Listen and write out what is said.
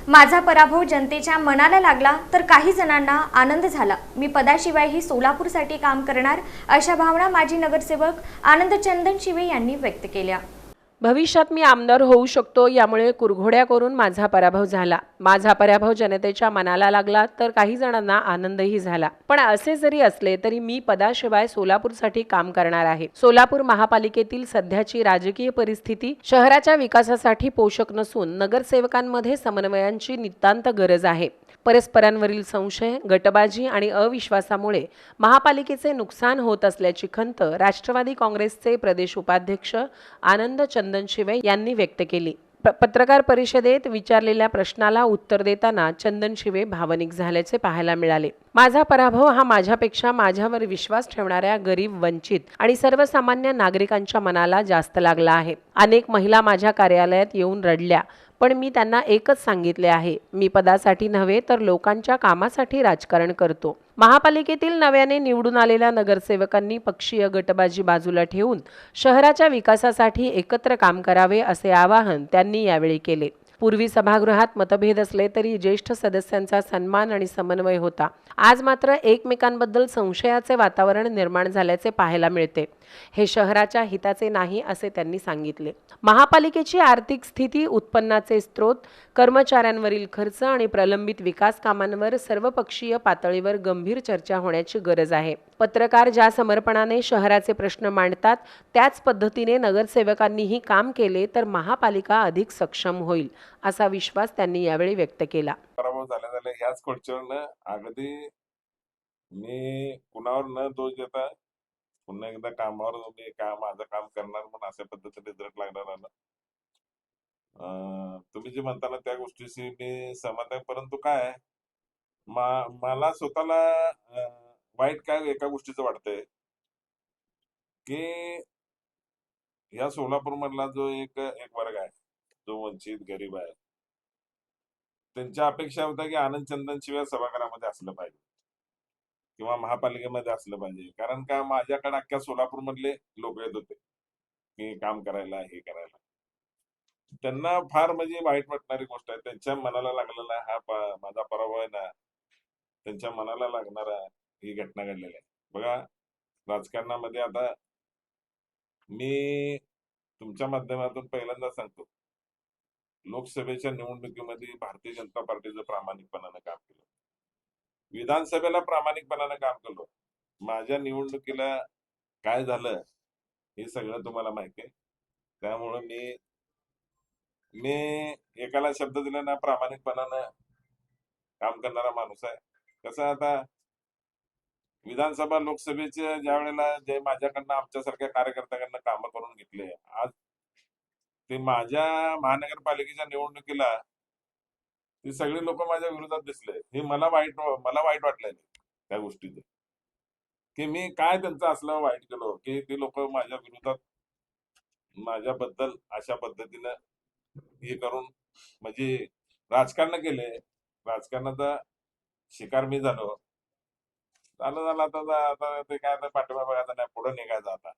माझा पराभव जनतेच्या मनाला लागला तर काही जणांना आनंद झाला। मी पदाशिवायही सोलापूरसाठी काम करणार अशा भावना माजी नगरसेवक आनंद चंदन शिवे यांनी व्यक्त केल्या। भविष्यात मी आमदार होऊ शकतो यामुळे कुरघोड्या करून माझा पराभव झाला। माझा पराभव जनतेच्या मनाला लागला तर काही जणांना आनंदही झाला। पण असे जरी असले तरी मी पदाशिवाय सोलापूरसाठी काम करणार आहे। सोलापूर महापालिकेतील सध्याची राजकीय परिस्थिती शहराच्या विकासासाठी पोषक नसून नगरसेवकांमध्ये समन्वयांची नितांत गरज आहे। परस्परांवरील संशय, गटबाजी आणि अविश्वासामुळे महापालिकेचे नुकसान होत असल्याची खंत राष्ट्रवादी काँग्रेसचे प्रदेश उपाध्यक्ष आनंद चंदन शिवे यांनी व्यक्त केली। पत्रकार परिषदेत विचारलेल्या प्रश्नाला उत्तर देताना चंदन शिवे भावनिक झाल्याचे पाहायला मिळाले। माझा पराभव हा माझ्यापेक्षा माझ्यावर विश्वास ठेवणाऱ्या गरीब, वंचित आणि सर्वसामान्य नागरिकांच्या मनाला जास्त लागला आहे। अनेक महिला माझ्या कार्यालयात येऊन रडल्या, पण मी त्यांना एकच सांगितले आहे, मी पदासाठी नव्हे तर लोकांच्या कामासाठी राजकारण करतो। महापालिकेतील नव्याने निवडून आलेल्या नगरसेवकांनी पक्षीय गटबाजी बाजूला ठेवून शहराच्या विकासासाठी एकत्र काम करावे असे आवाहन त्यांनी यावेळी केले। पूर्वी सभागृहात मतभेद असले तरी ज्येष्ठ सदस्यांचा सन्मान आणि समन्वय होता। आज मात्र एकमेकांबद्दल संशयाचे वातावरण निर्माण झाल्याचे पाहायला मिळते। हे शहराच्या हिताचे नाही असे त्यांनी सांगितले। महापालिकेची आर्थिक स्थिती, उत्पन्नाचे स्रोत, कर्मचाऱ्यांवरील खर्च आणि प्रलंबित विकास कामांवर सर्वपक्षीय पातळीवर गंभीर चर्चा होण्याची गरज आहे। पत्रकार ज्या समर्पणाने शहराचे प्रश्न मांडतात त्याच पद्धतीने नगरसेवकांनीही काम केले तर महापालिका अधिक सक्षम होईल असा विश्वास त्यांनी यावेळी व्यक्त केला। पराभव झाल्या ह्याच खुर्चीवरनं अगदी मी कुणावर न दोष देता पुन्हा एकदा कामावर मी माझं काम करणार म्हणून अशा पद्धतीने रिझल्ट लागणार आला। तुम्ही जे म्हणता ना त्या गोष्टीशी मी सहमत आहे, परंतु काय मला स्वतःला वाईट काय एका गोष्टीचं वाटतंय की या सोलापूर मधला जो एक वर्ग आहे, जो वंचित गरीब आहे, त्यांच्या अपेक्षा होत्या की आनंद चंदन शिवाय सभागृहामध्ये असलं पाहिजे किंवा महापालिकेमध्ये असलं पाहिजे। कारण का माझ्याकडे अख्ख्या सोलापूर मधले लोक येत होते की काम करायला, हे करायला। त्यांना फार म्हणजे वाईट वाटणारी गोष्ट आहे, त्यांच्या मनाला लागलेला हा माझा पराभव आहे ना, त्यांच्या मनाला लागणारा ही घटना घडलेली आहे। बघा, राजकारणामध्ये आता मी तुमच्या माध्यमातून पहिल्यांदा सांगतो, लोकसभेच्या निवडणुकीमध्ये भारतीय जनता पार्टीचं प्रामाणिकपणानं काम केलं, विधानसभेला प्रामाणिकपणानं काम केलं। माझ्या निवडणुकीला काय झालं हे सगळं तुम्हाला माहिती आहे। त्यामुळे मी एकाला शब्द दिला ना, प्रामाणिकपणानं काम करणारा माणूस आहे। कसं आता विधानसभा, लोकसभेचे ज्या वेळेला जे माझ्याकडनं आमच्यासारख्या कार्यकर्त्यांकडनं कामं करून घेतले, आज ते माझ्या महानगरपालिकेच्या निवडणुकीला ती सगळी लोक माझ्या विरोधात दिसले। हे मला वाईट वाटलेलं त्या गोष्टीचं, की मी काय त्यांचं असलं वाईट केलं की ते लोक माझ्या विरोधात माझ्याबद्दल अशा पद्धतीनं हे करून म्हणजे राजकारण केले। राजकारणाचा शिकार मी झालो। झालं आता ते काय पाठिंबा बघायचा नाही, पुढे निघायचं आता।